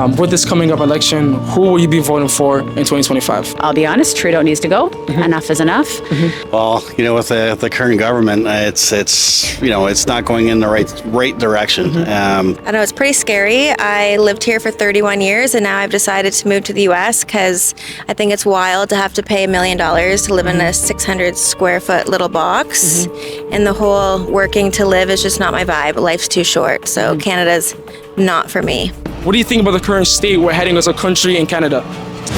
With this coming up election, who will you be voting for in 2025? I'll be honest, Trudeau needs to go. Enough is enough. Well, with the current government, it's not going in the right direction. I know it's pretty scary. I lived here for 31 years and now I've decided to move to the US because I think it's wild to have to pay $1 million to live in a 600 square foot little box. And the whole working to live is just not my vibe. Life's too short. So Canada's not for me. What do you think about the current state we're heading as a country in Canada?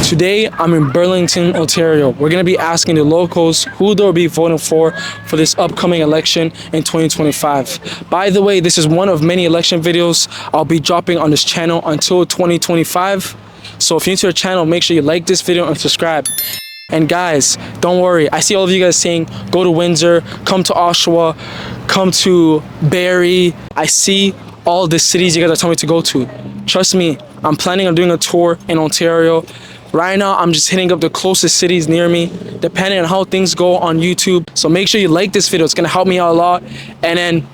Today, I'm in Burlington, Ontario. We're going to be asking the locals who they'll be voting for this upcoming election in 2025. By the way, this is one of many election videos I'll be dropping on this channel until 2025. So if you're into our channel, make sure you like this video and subscribe. And guys, don't worry. I see all of you guys saying, go to Windsor, come to Oshawa, come to Barrie. I see all the cities you guys are telling me to go to. Trust me, I'm planning on doing a tour in Ontario. Right now, I'm just hitting up the closest cities near me, depending on how things go on YouTube. So make sure you like this video. It's gonna help me out a lot. And then,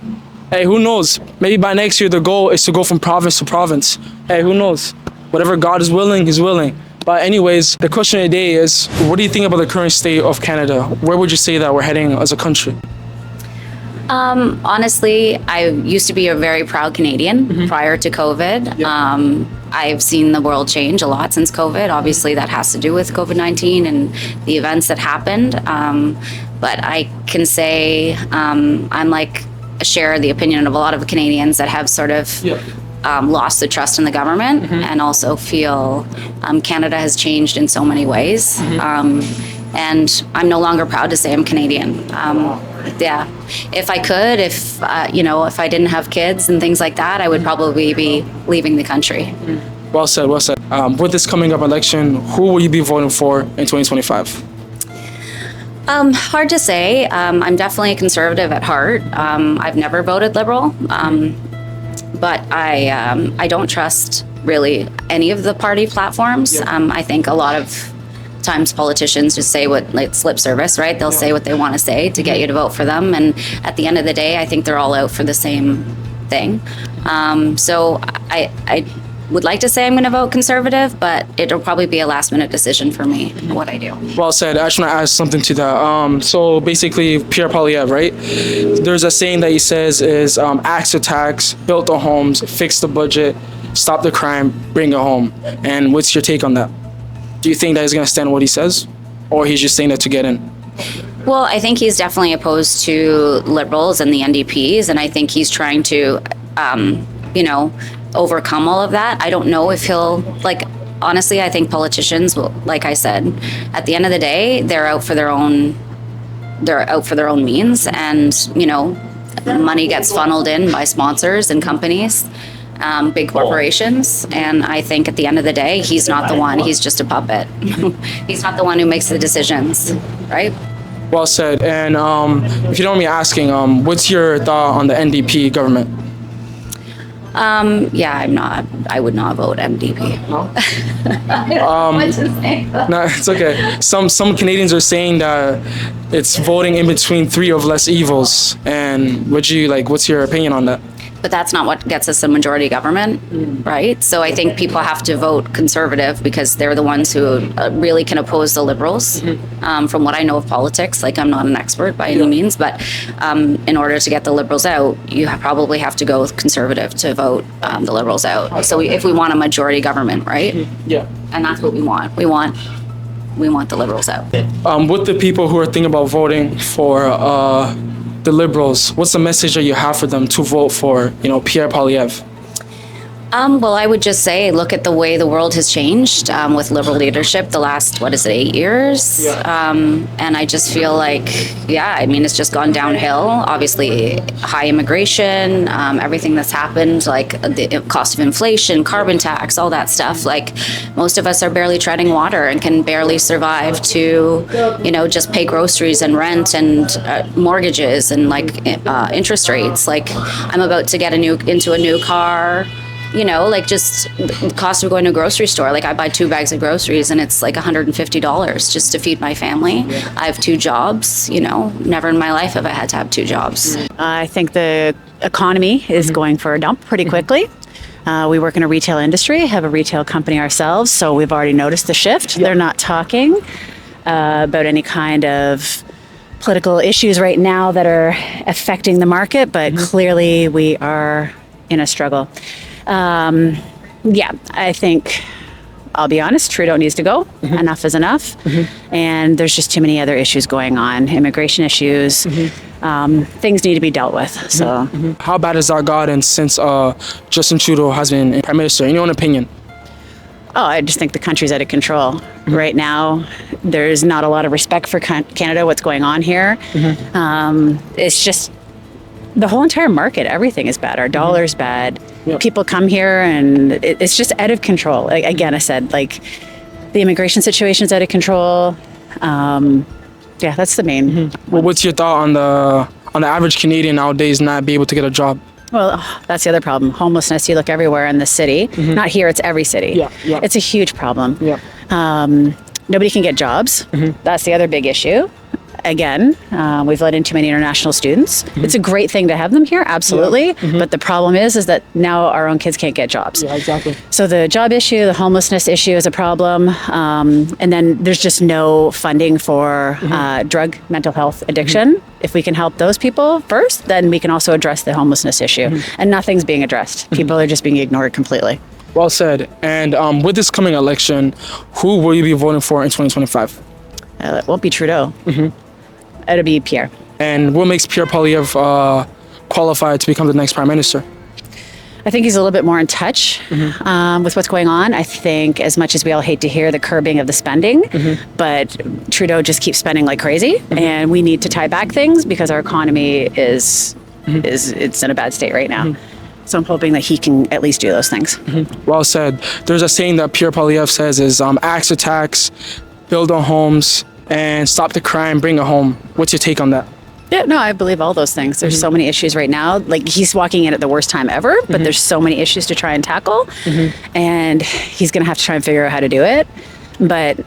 hey, who knows? Maybe by next year, the goal is to go from province to province. Hey, who knows? Whatever God is willing, He's willing. But anyways, the question of the day is, what do you think about the current state of Canada? Where would you say that we're heading as a country? Honestly, I used to be a very proud Canadian prior to COVID. I've seen the world change a lot since COVID. Obviously, that has to do with COVID-19 and the events that happened. But I can say share the opinion of a lot of Canadians that have sort of lost the trust in the government and also feel Canada has changed in so many ways. And I'm no longer proud to say I'm Canadian. If I could, if I didn't have kids and things like that, I would probably be leaving the country. Well said, well said. With this coming up election, who will you be voting for in 2025? Hard to say. I'm definitely a conservative at heart. I've never voted Liberal, but I don't trust really any of the party platforms. I think a lot of times politicians just say it's lip service, right? They'll say what they want to say to get you to vote for them. And at the end of the day, I think they're all out for the same thing. So I would like to say I'm going to vote Conservative, but it'll probably be a last minute decision for me, what I do. Well said. I just want to add something to that. So basically, Pierre Poilievre, right? There's a saying that he says is axe to tax, build the homes, fix the budget, stop the crime, bring it home. And what's your take on that? Do you think that he's going to stand on what he says? Or he's just saying that to get in? Well, I think he's definitely opposed to Liberals and the NDPs, and I think he's trying to, overcome all of that. I don't know if he'll, honestly, I think politicians will, like I said, at the end of the day, they're out for their own means, and, money gets funneled in by sponsors and companies. Big corporations, and I think at the end of the day, he's not the one. He's just a puppet. He's not the one who makes the decisions, right? Well said. And if you don't mind me asking, what's your thought on the NDP government? I would not vote MDP. No, it's okay. Some Canadians are saying that it's voting in between three of less evils. And what's your opinion on that? But that's not what gets us a majority government, right? So I think people have to vote Conservative because they're the ones who really can oppose the Liberals. From what I know of politics, I'm not an expert by any means, but in order to get the Liberals out, you probably have to go with Conservative to vote the Liberals out. So if we want a majority government, right? Yeah. And that's what we want. We want the Liberals out. With the people who are thinking about voting for the Liberals, what's the message that you have for them to vote for, Pierre Poilievre? Well, I would just say, look at the way the world has changed with Liberal leadership the last, 8 years? And I just feel it's just gone downhill. Obviously, high immigration, everything that's happened, the cost of inflation, carbon tax, all that stuff. Most of us are barely treading water and can barely survive to, just pay groceries and rent and mortgages and interest rates. I'm about to get into a new car. Just the cost of going to a grocery store. I buy 2 bags of groceries and it's $150 just to feed my family. I have 2 jobs, never in my life have I had to have 2 jobs. I think the economy is going for a dump pretty quickly. We work in a retail industry, have a retail company ourselves, so we've already noticed the shift. They're not talking about any kind of political issues right now that are affecting the market, but clearly we are in a struggle. I think, I'll be honest, Trudeau needs to go. Enough is enough. And there's just too many other issues going on, immigration issues. Things need to be dealt with. So, How bad has that gotten since Justin Trudeau has been Prime Minister? In your own opinion? I just think the country's out of control. Right now, there's not a lot of respect for Canada, what's going on here. It's just the whole entire market, everything is bad. Our dollar's bad. People come here and it's just out of control. Like, again, I said, like, the immigration situation's out of control. That's the main. Well, what's your thought on the average Canadian nowadays not be able to get a job? Well, that's the other problem. Homelessness, you look everywhere in the city. Not here, it's every city. It's a huge problem. Nobody can get jobs. That's the other big issue. Again, we've let in too many international students. It's a great thing to have them here, absolutely. But the problem is that now our own kids can't get jobs. Exactly. So the job issue, the homelessness issue is a problem. And then there's just no funding for drug, mental health addiction. If we can help those people first, then we can also address the homelessness issue. And nothing's being addressed. People are just being ignored completely. Well said. And with this coming election, who will you be voting for in 2025? It won't be Trudeau. It'll be Pierre. And what makes Pierre Poilievre qualified to become the next Prime Minister? I think he's a little bit more in touch with what's going on. I think, as much as we all hate to hear the curbing of the spending, but Trudeau just keeps spending like crazy, and we need to tie back things because our economy is it's in a bad state right now. So I'm hoping that he can at least do those things. Well said. There's a saying that Pierre Poilievre says is axe a tax, build on homes, and stop the crime, bring it home. What's your take on that? Yeah, no, I believe all those things. There's so many issues right now. Like, he's walking in at the worst time ever, but there's so many issues to try and tackle. And he's going to have to try and figure out how to do it. But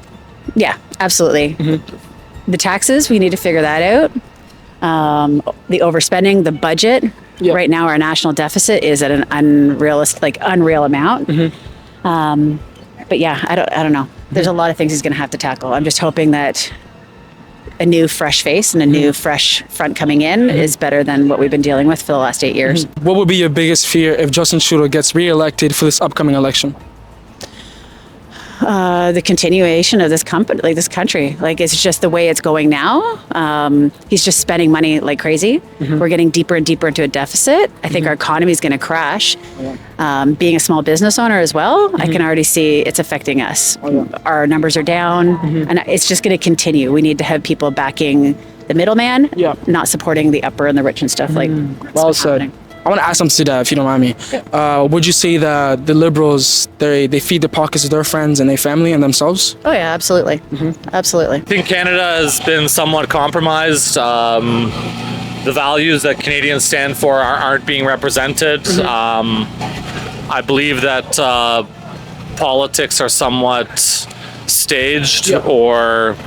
yeah, absolutely. The taxes, we need to figure that out. The overspending, the budget. Right now, our national deficit is at an unreal amount. But yeah, I don't know. There's a lot of things he's going to have to tackle. I'm just hoping that a new fresh face and a new fresh front coming in is better than what we've been dealing with for the last 8 years. What would be your biggest fear if Justin Trudeau gets re-elected for this upcoming election? The continuation of this country. Like, it's just the way it's going now. He's just spending money like crazy. We're getting deeper and deeper into a deficit. I think our economy is going to crash. Being a small business owner as well, I can already see it's affecting us. Our numbers are down, and it's just going to continue. We need to have people backing the middleman, not supporting the upper and the rich and stuff like that's Well what's said. happening. I want to ask something to that, if you don't mind me. Would you say that the Liberals, they feed the pockets of their friends and their family and themselves? Oh yeah, absolutely. Absolutely. I think Canada has been somewhat compromised. The values that Canadians stand for aren't being represented. I believe that politics are somewhat staged or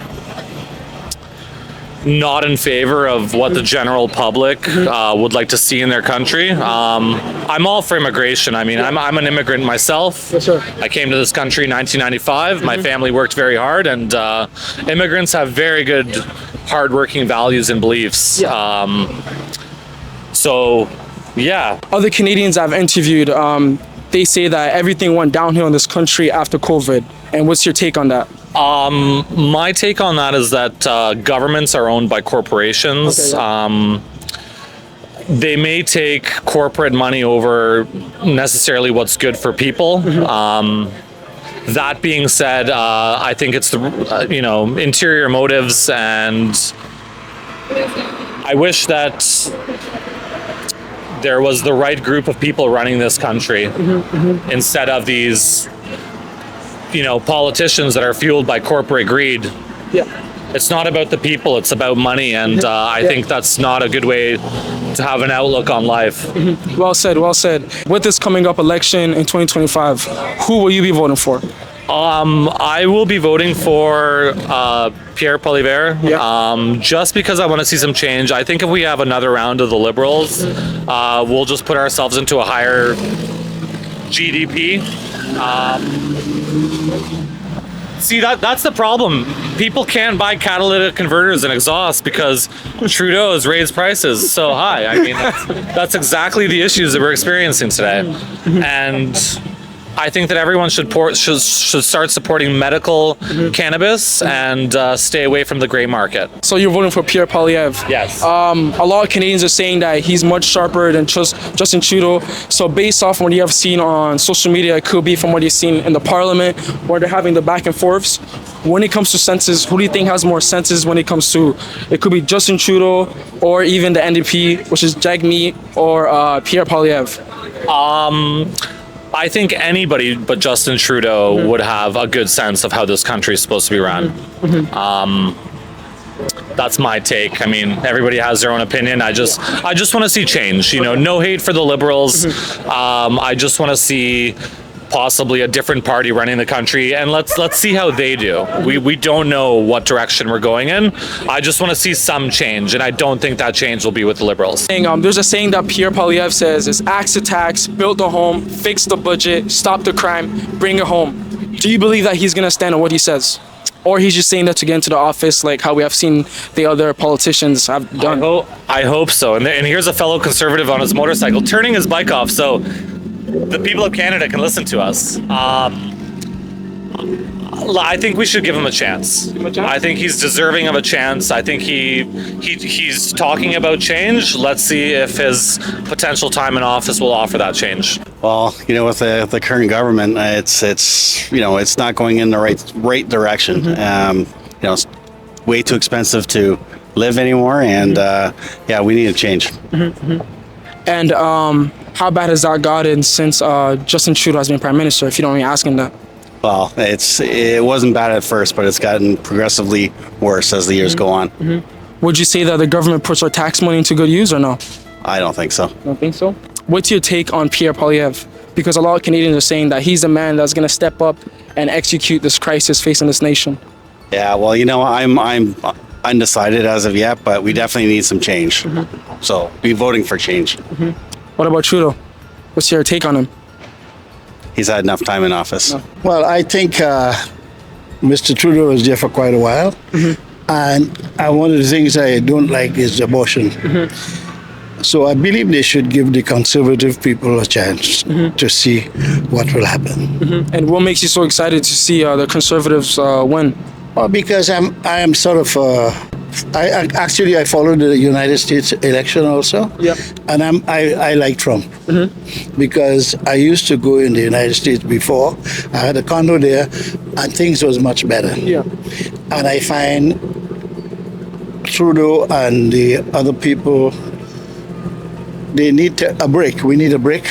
not in favor of what the general public would like to see in their country. I'm all for immigration. I mean, I'm an immigrant myself. Yes, sir. I came to this country in 1995. My family worked very hard, and immigrants have very good, hardworking values and beliefs. So, yeah. Other Canadians I've interviewed, they say that everything went downhill in this country after COVID. And what's your take on that? My take on that is that governments are owned by corporations. They may take corporate money over necessarily what's good for people. That being said, I think it's the interior motives, and I wish that there was the right group of people running this country instead of these politicians that are fueled by corporate greed. It's not about the people, it's about money, and I think that's not a good way to have an outlook on life. Well said, well said. With this coming up election in 2025, who will you be voting for? I will be voting for Pierre Poilievre, just because I want to see some change. I think if we have another round of the Liberals, we'll just put ourselves into a higher GDP. See, that's the problem. People can't buy catalytic converters and exhausts because Trudeau has raised prices so high. I mean, that's exactly the issues that we're experiencing today. And I think that everyone should start supporting medical cannabis and stay away from the gray market. So you're voting for Pierre Poilievre? Yes. A lot of Canadians are saying that he's much sharper than Justin Trudeau. So based off what you have seen on social media, it could be from what you've seen in the Parliament, where they're having the back and forths. When it comes to senses, who do you think has more senses when it comes to? It could be Justin Trudeau or even the NDP, which is Jagmeet or Pierre Poilievre. I think anybody but Justin Trudeau would have a good sense of how this country is supposed to be run. That's my take. I mean, everybody has their own opinion. I just want to see change. You know, no hate for the Liberals. I just want to see possibly a different party running the country, and let's see how they do. We don't know what direction we're going in. I just want to see some change, and I don't think that change will be with the Liberals. There's a saying that Pierre Poilievre says is axe the tax, build the home, fix the budget, stop the crime, bring it home. Do you believe that he's going to stand on what he says? Or he's just saying that to get into the office like how we have seen the other politicians have done? I hope so. And here's a fellow conservative on his motorcycle turning his bike off so the people of Canada can listen to us. I think we should give him a chance. I think he's deserving of a chance. I think he's talking about change. Let's see if his potential time in office will offer that change. Well, you know, with the current government, it's you know, it's not going in the right direction. You know, it's way too expensive to live anymore, and yeah, we need a change. And how bad has that gotten since Justin Trudeau has been Prime Minister, if you don't mind me asking that? Well, it wasn't bad at first, but it's gotten progressively worse as the years go on. Would you say that the government puts our tax money into good use or no? I don't think so. Don't think so? What's your take on Pierre Poilievre? Because a lot of Canadians are saying that he's the man that's going to step up and execute this crisis facing this nation. Yeah, well, you know, I'm undecided as of yet, but we definitely need some change. So be voting for change. What about Trudeau? What's your take on him? He's had enough time in office. Well, I think Mr. Trudeau was there for quite a while. And one of the things I don't like is abortion. So I believe they should give the conservative people a chance to see what will happen. And what makes you so excited to see the Conservatives win? Well, because I am sort of I followed the United States election also. Yep. And I like Trump because I used to go in the United States before. I had a condo there, and things was much better. Yeah. And I find Trudeau and the other people, they need a break. We need a break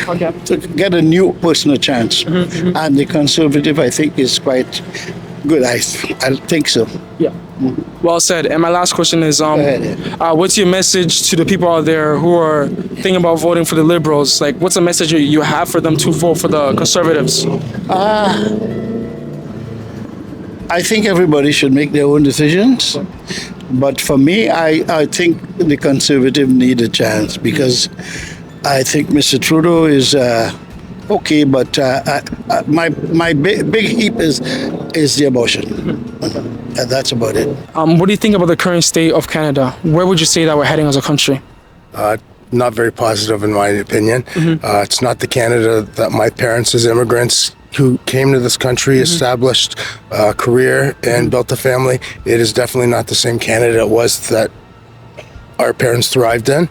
to get a new person a chance. And the Conservative, I think, is quite good. I think so. Yeah. Well said. And my last question is, what's your message to the people out there who are thinking about voting for the Liberals? Like, what's a message you have for them to vote for the Conservatives? I think everybody should make their own decisions. But for me, I think the Conservative need a chance because I think Mr. Trudeau is okay, but my big heap is the abortion. And that's about it. What do you think about the current state of Canada? Where would you say that we're heading as a country? Not very positive in my opinion. It's not the Canada that my parents as immigrants who came to this country, established a career and built a family. It is definitely not the same Canada it was that our parents thrived in.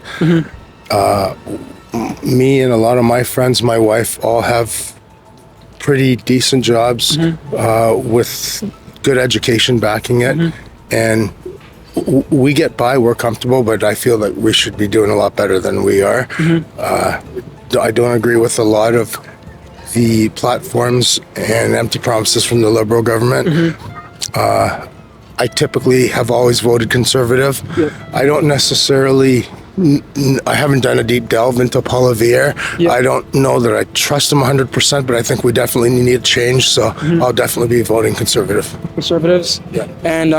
Me and a lot of my friends, my wife, all have pretty decent jobs with good education backing it. And we get by, we're comfortable, but I feel that we should be doing a lot better than we are. I don't agree with a lot of the platforms and empty promises from the Liberal government. I typically have always voted Conservative. I don't necessarily, I haven't done a deep delve into Paul Revere. I don't know that I trust him 100%, but I think we definitely need a change, so I'll definitely be voting Conservative. Conservatives? Yeah. And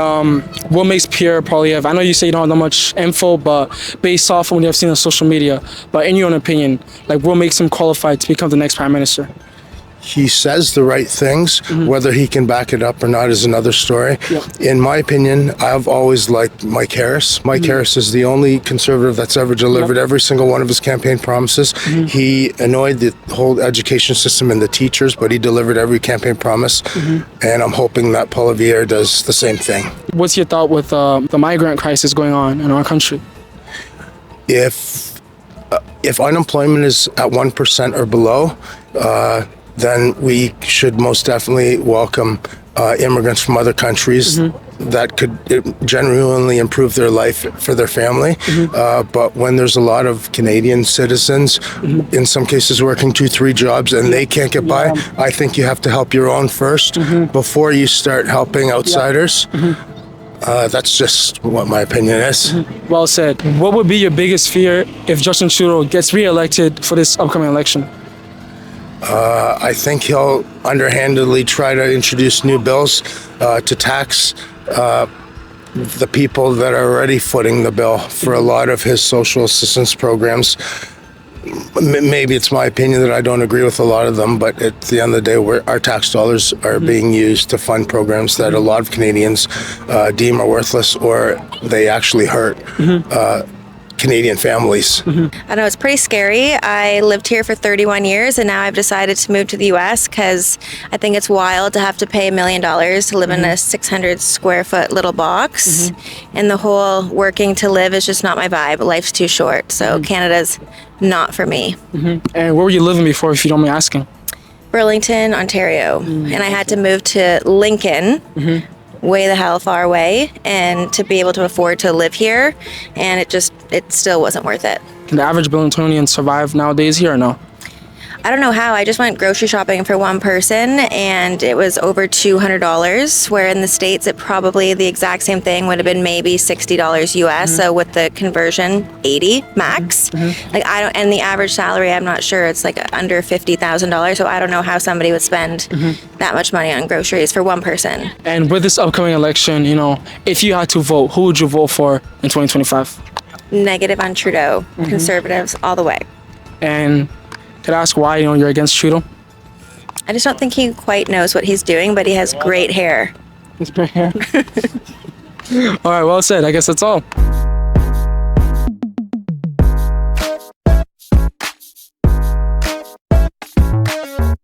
what makes Pierre Poilievre, I know you say you don't have that much info, but based off of what you have seen on social media, but in your own opinion, like what makes him qualified to become the next Prime Minister? he says the right things. Whether he can back it up or not is another story. In my opinion, I've always liked Mike Harris. Mike Harris is the only conservative that's ever delivered every single one of his campaign promises. He annoyed the whole education system and the teachers, but he delivered every campaign promise. And I'm hoping that Poilievre does the same thing. What's your thought with the migrant crisis going on in our country? If unemployment is at 1% or below, then we should most definitely welcome immigrants from other countries that could genuinely improve their life for their family. But when there's a lot of Canadian citizens, in some cases working 2-3 jobs, and they can't get by, I think you have to help your own first before you start helping outsiders. That's just what my opinion is. Well said. What would be your biggest fear if Justin Trudeau gets re-elected for this upcoming election? I think he'll underhandedly try to introduce new bills to tax the people that are already footing the bill for a lot of his social assistance programs. Maybe it's my opinion that I don't agree with a lot of them, but at the end of the day, our tax dollars are being used to fund programs that a lot of Canadians deem are worthless, or they actually hurt Canadian families. I know it's pretty scary. I lived here for 31 years and now I've decided to move to the US because I think it's wild to have to pay $1 million to live in a 600 square foot little box. And the whole working to live is just not my vibe. Life's too short. So Canada's not for me. And where were you living before, if you don't mind asking? Burlington, Ontario. And I had to move to Lincoln. Way the hell far away, and to be able to afford to live here, and it still wasn't worth it. Can the average Burlingtonian survive nowadays here or no? I don't know how. I just went grocery shopping for one person and it was over $200, where in the States it probably the exact same thing would have been maybe $60 US. So with the conversion, 80 max. Like and the average salary, I'm not sure, it's like under $50,000. So I don't know how somebody would spend that much money on groceries for one person. And with this upcoming election, if you had to vote, who would you vote for in 2025? Negative on Trudeau. Conservatives all the way. And could I ask why you're against Trudeau? I just don't think he quite knows what he's doing, but he has great hair. His great hair. All right, well said. I guess that's all.